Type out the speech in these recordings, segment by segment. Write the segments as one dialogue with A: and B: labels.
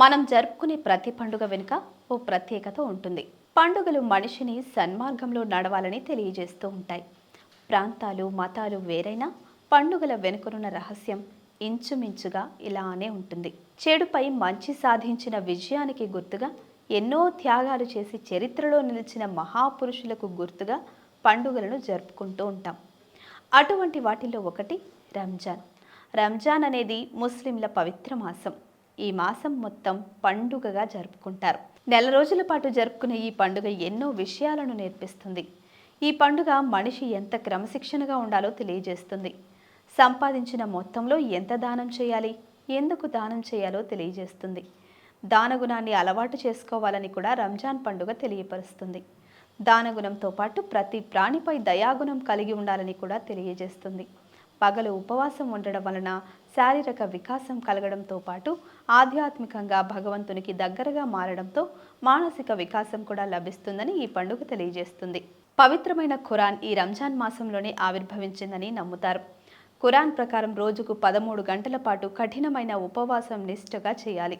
A: మనం జరుపుకునే ప్రతి పండుగ వెనుక ఓ ప్రత్యేకత ఉంటుంది. పండుగలు మనిషిని సన్మార్గంలో నడవాలని తెలియజేస్తూ ఉంటాయి. ప్రాంతాలు, మతాలు వేరైనా పండుగల వెనుకనున్న రహస్యం ఇంచుమించుగా ఇలానే ఉంటుంది. చెడుపై మంచి సాధించిన విజయానికి గుర్తుగా, ఎన్నో త్యాగాలు చేసి చరిత్రలో నిలిచిన మహాపురుషులకు గుర్తుగా పండుగలను జరుపుకుంటూ ఉంటాం. అటువంటి వాటిల్లో ఒకటి రంజాన్. రంజాన్ అనేది ముస్లింల పవిత్ర మాసం. ఈ మాసం మొత్తం పండుగగా జరుపుకుంటారు. నెల రోజుల పాటు జరుపుకునే ఈ పండుగ ఎన్నో విషయాలను నేర్పిస్తుంది. ఈ పండుగ మనిషి ఎంత క్రమశిక్షణగా ఉండాలో తెలియజేస్తుంది. సంపాదించిన మొత్తంలో ఎంత దానం చేయాలి, ఎందుకు దానం చేయాలో తెలియజేస్తుంది. దానగుణాన్ని అలవాటు చేసుకోవాలని కూడా రంజాన్ పండుగ తెలియపరుస్తుంది. దానగుణంతో పాటు ప్రతి ప్రాణిపై దయాగుణం కలిగి ఉండాలని కూడా తెలియజేస్తుంది. పగలు ఉపవాసం ఉండడం వలన శారీరక వికాసం కలగడంతో పాటు ఆధ్యాత్మికంగా భగవంతునికి దగ్గరగా మారడంతో మానసిక వికాసం కూడా లభిస్తుందని ఈ పండుగ తెలియజేస్తుంది. పవిత్రమైన ఖురాన్ ఈ రంజాన్ మాసంలోనే ఆవిర్భవించిందని నమ్ముతారు. ఖురాన్ ప్రకారం రోజుకు 13 గంటల పాటు కఠినమైన ఉపవాసం నిష్ఠగా చేయాలి.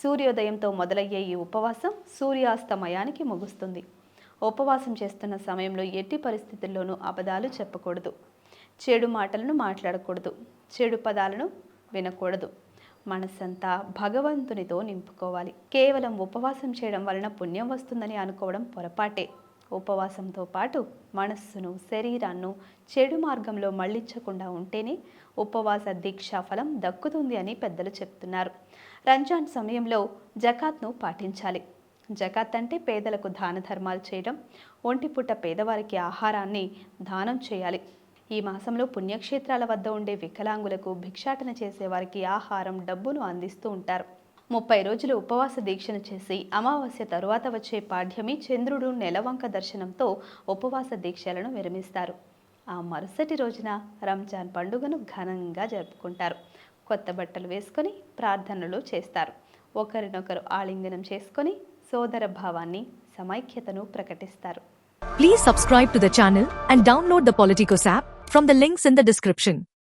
A: సూర్యోదయంతో మొదలయ్యే ఈ ఉపవాసం సూర్యాస్తమయానికి ముగుస్తుంది. ఉపవాసం చేస్తున్న సమయంలో ఎట్టి పరిస్థితుల్లోనూ అబద్ధాలు చెప్పకూడదు, చెడు మాటలను మాట్లాడకూడదు, చెడు పదాలను వినకూడదు. మనసంతా భగవంతునితో నింపుకోవాలి. కేవలం ఉపవాసం చేయడం వలన పుణ్యం వస్తుందని అనుకోవడం పొరపాటే. ఉపవాసంతో పాటు మనస్సును, శరీరాన్ని చెడు మార్గంలో మళ్లించకుండా ఉంటేనే ఉపవాస దీక్షా ఫలం దక్కుతుంది అని పెద్దలు చెప్తున్నారు. రంజాన్ సమయంలో జకాత్ను పాటించాలి. జకాత్ అంటే పేదలకు దాన ధర్మాలు చేయడం, ఒంటిపూట పేదవారికి ఆహారాన్ని దానం చేయాలి. ఈ మాసంలో పుణ్యక్షేత్రాల వద్ద ఉండే వికలాంగులకు, భిక్షాటన చేసేవారికి ఆహారం, డబ్బును అందిస్తూ ఉంటారు. 30 రోజులు ఉపవాస దీక్షను చేసి అమావాస్య తరువాత వచ్చే పాడ్యమి చంద్రుడు నెలవంక దర్శనంతో ఉపవాస దీక్షలను విరమిస్తారు. ఆ మరుసటి రోజున రంజాన్ పండుగను ఘనంగా జరుపుకుంటారు. కొత్త బట్టలు వేసుకొని ప్రార్థనలు చేస్తారు. ఒకరినొకరు ఆలింగనం చేసుకొని సోదర భావాన్ని, సమైక్యతను ప్రకటిస్తారు.
B: Please subscribe to the channel and download the Politicos app from the links in the description.